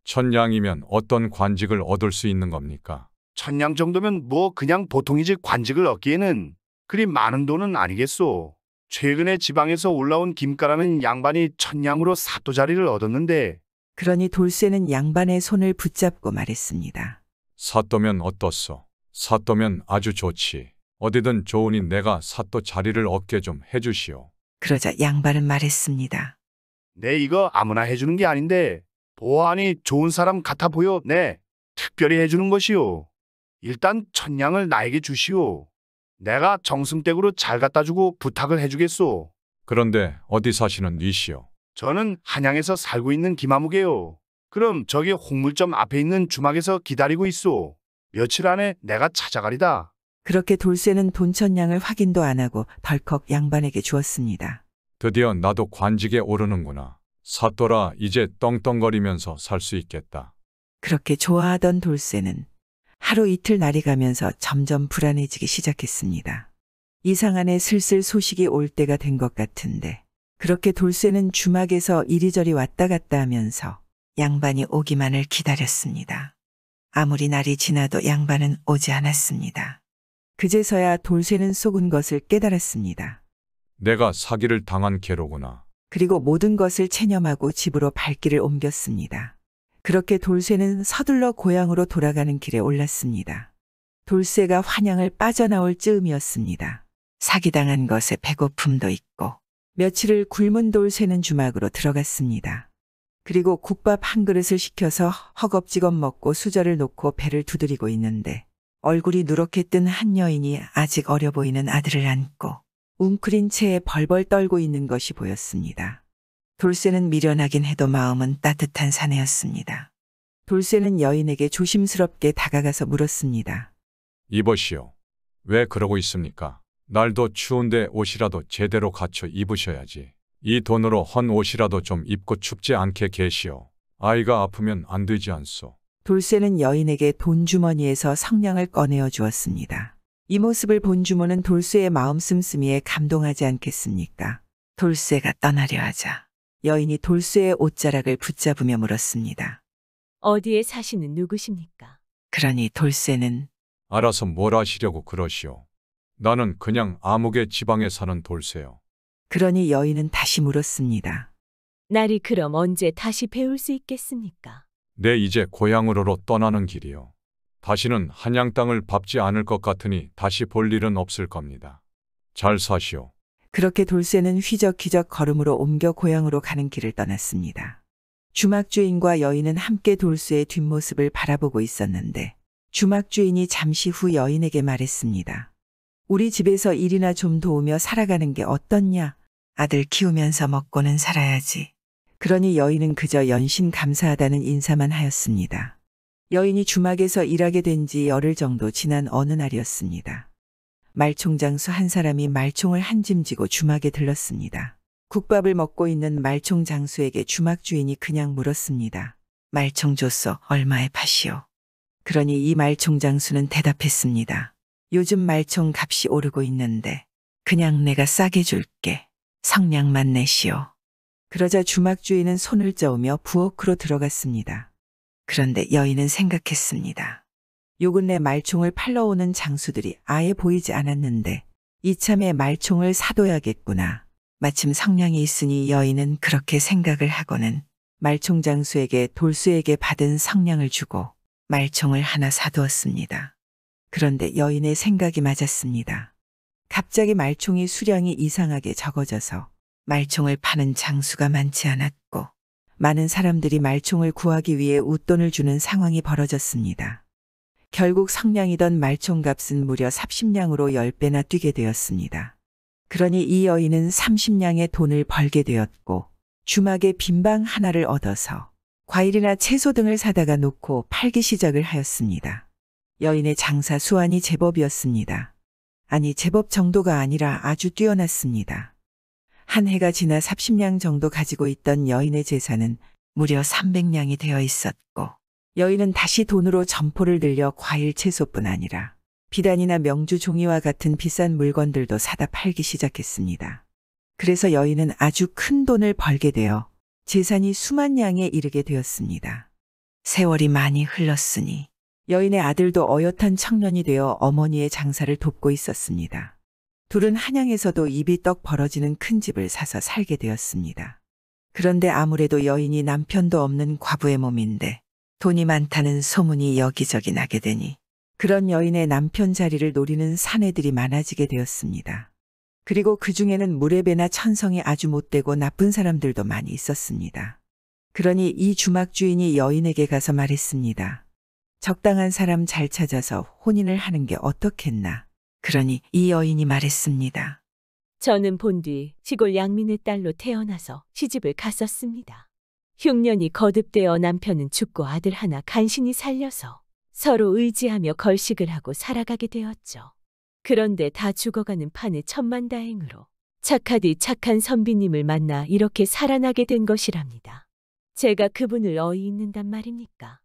1000냥이면 어떤 관직을 얻을 수 있는 겁니까? 1000냥 정도면 뭐 그냥 보통이지 관직을 얻기에는 그리 많은 돈은 아니겠소. 최근에 지방에서 올라온 김가라는 양반이 1000냥으로 사또 자리를 얻었는데. 그러니 돌쇠는 양반의 손을 붙잡고 말했습니다. 사또면 어떻소? 사또면 아주 좋지. 어디든 좋으니 내가 사또 자리를 얻게 좀 해주시오. 그러자 양반은 말했습니다. 네, 이거 아무나 해주는 게 아닌데 보아하니 좋은 사람 같아 보여. 네, 특별히 해주는 것이오. 일단 1000냥을 나에게 주시오. 내가 정승댁으로 잘 갖다 주고 부탁을 해주겠소. 그런데 어디 사시는 니시오? 저는 한양에서 살고 있는 김아무개요. 그럼 저기 홍물점 앞에 있는 주막에서 기다리고 있소. 며칠 안에 내가 찾아가리다. 그렇게 돌쇠는 돈 1000냥을 확인도 안 하고 덜컥 양반에게 주었습니다. 드디어 나도 관직에 오르는구나. 사또라 이제 떵떵거리면서 살 수 있겠다. 그렇게 좋아하던 돌쇠는 하루 이틀 날이 가면서 점점 불안해지기 시작했습니다. 이상하네 슬슬 소식이 올 때가 된 것 같은데 그렇게 돌쇠는 주막에서 이리저리 왔다 갔다 하면서 양반이 오기만을 기다렸습니다. 아무리 날이 지나도 양반은 오지 않았습니다. 그제서야 돌쇠는 속은 것을 깨달았습니다. 내가 사기를 당한 개로구나. 그리고 모든 것을 체념하고 집으로 발길을 옮겼습니다. 그렇게 돌쇠는 서둘러 고향으로 돌아가는 길에 올랐습니다. 돌쇠가 환양을 빠져나올 즈음이었습니다. 사기당한 것에 배고픔도 있고 며칠을 굶은 돌쇠는 주막으로 들어갔습니다. 그리고 국밥 한 그릇을 시켜서 허겁지겁 먹고 수저를 놓고 배를 두드리고 있는데 얼굴이 누렇게 뜬 한 여인이 아직 어려 보이는 아들을 안고 웅크린 채에 벌벌 떨고 있는 것이 보였습니다. 돌쇠는 미련하긴 해도 마음은 따뜻한 사내였습니다. 돌쇠는 여인에게 조심스럽게 다가가서 물었습니다. 이보시오. 왜 그러고 있습니까? 날도 추운데 옷이라도 제대로 갖춰 입으셔야지. 이 돈으로 헌 옷이라도 좀 입고 춥지 않게 계시오. 아이가 아프면 안 되지 않소. 돌쇠는 여인에게 돈주머니에서 성냥을 꺼내어 주었습니다. 이 모습을 본 주모는 돌쇠의 마음 씀씀이에 감동하지 않겠습니까? 돌쇠가 떠나려 하자 여인이 돌쇠의 옷자락을 붙잡으며 물었습니다. 어디에 사시는 누구십니까? 그러니 돌쇠는 알아서 뭘 하시려고 그러시오. 나는 그냥 아무개 지방에 사는 돌쇠요. 그러니 여인은 다시 물었습니다. 날이 그럼 언제 다시 배울 수 있겠습니까? 내 이제 고향으로 떠나는 길이요. 다시는 한양 땅을 밟지 않을 것 같으니 다시 볼 일은 없을 겁니다. 잘 사시오. 그렇게 돌쇠는 휘적휘적 걸음으로 옮겨 고향으로 가는 길을 떠났습니다. 주막주인과 여인은 함께 돌쇠의 뒷모습을 바라보고 있었는데 주막주인이 잠시 후 여인에게 말했습니다. 우리 집에서 일이나 좀 도우며 살아가는 게 어떻냐? 아들 키우면서 먹고는 살아야지. 그러니 여인은 그저 연신 감사하다는 인사만 하였습니다. 여인이 주막에서 일하게 된 지 열흘 정도 지난 어느 날이었습니다. 말총장수 한 사람이 말총을 한 짐 지고 주막에 들렀습니다. 국밥을 먹고 있는 말총장수에게 주막 주인이 그냥 물었습니다. 말총 줬소 얼마에 파시오? 그러니 이 말총장수는 대답했습니다. 요즘 말총 값이 오르고 있는데 그냥 내가 싸게 줄게. 성냥만 내시오. 그러자 주막 주인은 손을 저으며 부엌으로 들어갔습니다. 그런데 여인은 생각했습니다. 요근래 말총을 팔러 오는 장수들이 아예 보이지 않았는데 이참에 말총을 사둬야겠구나. 마침 성냥이 있으니 여인은 그렇게 생각을 하고는 말총 장수에게 돌쇠에게 받은 성냥을 주고 말총을 하나 사두었습니다. 그런데 여인의 생각이 맞았습니다. 갑자기 말총이 수량이 이상하게 적어져서 말총을 파는 장수가 많지 않았고 많은 사람들이 말총을 구하기 위해 웃돈을 주는 상황이 벌어졌습니다. 결국 성냥이던 말총 값은 무려 30냥으로 10배나 뛰게 되었습니다. 그러니 이 여인은 30냥의 돈을 벌게 되었고 주막에 빈방 하나를 얻어서 과일이나 채소 등을 사다가 놓고 팔기 시작을 하였습니다. 여인의 장사 수완이 제법이었습니다. 아니 제법 정도가 아니라 아주 뛰어났습니다. 한 해가 지나 30냥 정도 가지고 있던 여인의 재산은 무려 300냥이 되어 있었고 여인은 다시 돈으로 점포를 늘려 과일 채소뿐 아니라 비단이나 명주 종이와 같은 비싼 물건들도 사다 팔기 시작했습니다. 그래서 여인은 아주 큰 돈을 벌게 되어 재산이 수만 냥에 이르게 되었습니다. 세월이 많이 흘렀으니 여인의 아들도 어엿한 청년이 되어 어머니의 장사를 돕고 있었습니다. 둘은 한양에서도 입이 떡 벌어지는 큰 집을 사서 살게 되었습니다. 그런데 아무래도 여인이 남편도 없는 과부의 몸인데 돈이 많다는 소문이 여기저기 나게 되니 그런 여인의 남편 자리를 노리는 사내들이 많아지게 되었습니다. 그리고 그 중에는 무례배나 천성이 아주 못되고 나쁜 사람들도 많이 있었습니다. 그러니 이 주막 주인이 여인에게 가서 말했습니다. 적당한 사람 잘 찾아서 혼인을 하는 게 어떻겠나. 그러니 이 여인이 말했습니다. 저는 본뒤 시골 양민의 딸로 태어나서 시집을 갔었습니다. 흉년이 거듭되어 남편은 죽고 아들 하나 간신히 살려서 서로 의지하며 걸식을 하고 살아가게 되었죠. 그런데 다 죽어가는 판에 천만다행으로 착하디 착한 선비님을 만나 이렇게 살아나게 된 것이랍니다. 제가 그분을 어이있는단 말입니까?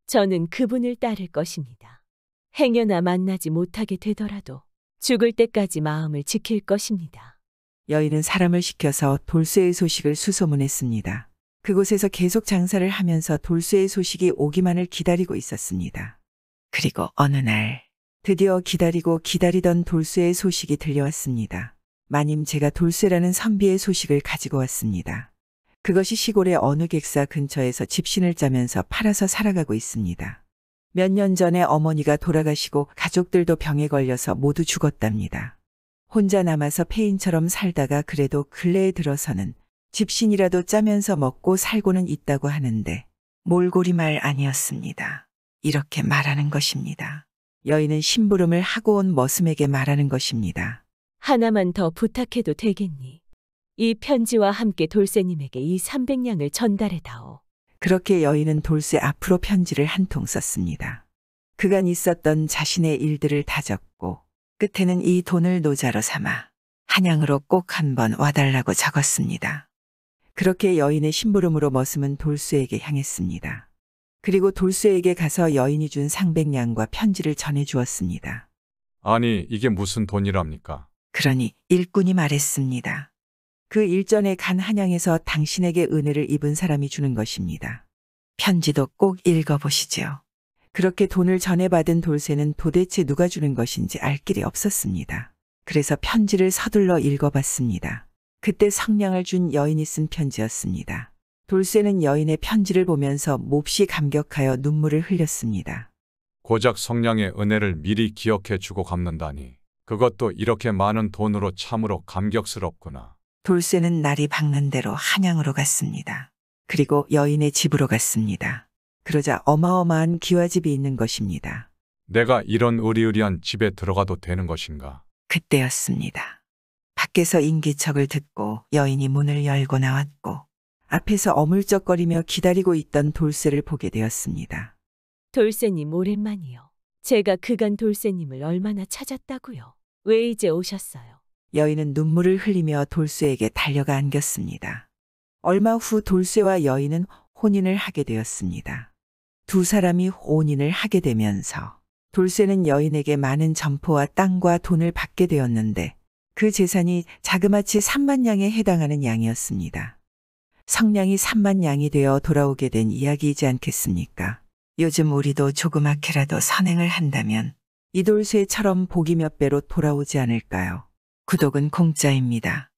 저는 그분을 따를 것입니다. 행여나 만나지 못하게 되더라도 죽을 때까지 마음을 지킬 것입니다. 여인은 사람을 시켜서 돌쇠의 소식을 수소문했습니다. 그곳에서 계속 장사를 하면서 돌쇠의 소식이 오기만을 기다리고 있었습니다. 그리고 어느 날 드디어 기다리던 돌쇠의 소식이 들려왔습니다. 마님 제가 돌쇠라는 선비의 소식을 가지고 왔습니다. 그것이 시골의 어느 객사 근처에서 집신을 짜면서 팔아서 살아가고 있습니다. 몇 년 전에 어머니가 돌아가시고 가족들도 병에 걸려서 모두 죽었답니다. 혼자 남아서 폐인처럼 살다가 그래도 근래에 들어서는 집신이라도 짜면서 먹고 살고는 있다고 하는데 몰골이 말 아니었습니다. 이렇게 말하는 것입니다. 여인은 심부름을 하고 온 머슴에게 말하는 것입니다. 하나만 더 부탁해도 되겠니? 이 편지와 함께 돌쇠님에게 이 300냥을 전달해다오. 그렇게 여인은 돌쇠 앞으로 편지를 한 통 썼습니다. 그간 있었던 자신의 일들을 다 적고 끝에는 이 돈을 노자로 삼아 한양으로 꼭 한번 와달라고 적었습니다. 그렇게 여인의 심부름으로 머슴은 돌쇠에게 향했습니다. 그리고 돌쇠에게 가서 여인이 준 상백냥과 편지를 전해주었습니다. 아니 이게 무슨 돈이랍니까? 그러니 일꾼이 말했습니다. 그 일전에 간 한양에서 당신에게 은혜를 입은 사람이 주는 것입니다. 편지도 꼭 읽어보시죠. 그렇게 돈을 전해받은 돌쇠는 도대체 누가 주는 것인지 알 길이 없었습니다. 그래서 편지를 서둘러 읽어봤습니다. 그때 성냥을 준 여인이 쓴 편지였습니다. 돌쇠는 여인의 편지를 보면서 몹시 감격하여 눈물을 흘렸습니다. 고작 성냥의 은혜를 미리 기억해 주고 갚는다니. 그것도 이렇게 많은 돈으로 참으로 감격스럽구나. 돌쇠는 날이 밝는 대로 한양으로 갔습니다. 그리고 여인의 집으로 갔습니다. 그러자 어마어마한 기와집이 있는 것입니다. 내가 이런 으리으리한 집에 들어가도 되는 것인가? 그때였습니다. 밖에서 인기척을 듣고 여인이 문을 열고 나왔고 앞에서 어물쩍거리며 기다리고 있던 돌쇠를 보게 되었습니다. 돌쇠님 오랜만이요. 제가 그간 돌쇠님을 얼마나 찾았다고요. 왜 이제 오셨어요? 여인은 눈물을 흘리며 돌쇠에게 달려가 안겼습니다. 얼마 후 돌쇠와 여인은 혼인을 하게 되었습니다. 두 사람이 혼인을 하게 되면서 돌쇠는 여인에게 많은 점포와 땅과 돈을 받게 되었는데 그 재산이 자그마치 3만 냥에 해당하는 양이었습니다. 성냥이 3만 냥이 되어 돌아오게 된 이야기이지 않겠습니까? 요즘 우리도 조그맣게라도 선행을 한다면 이 돌쇠처럼 복이 몇 배로 돌아오지 않을까요? 구독은 공짜입니다.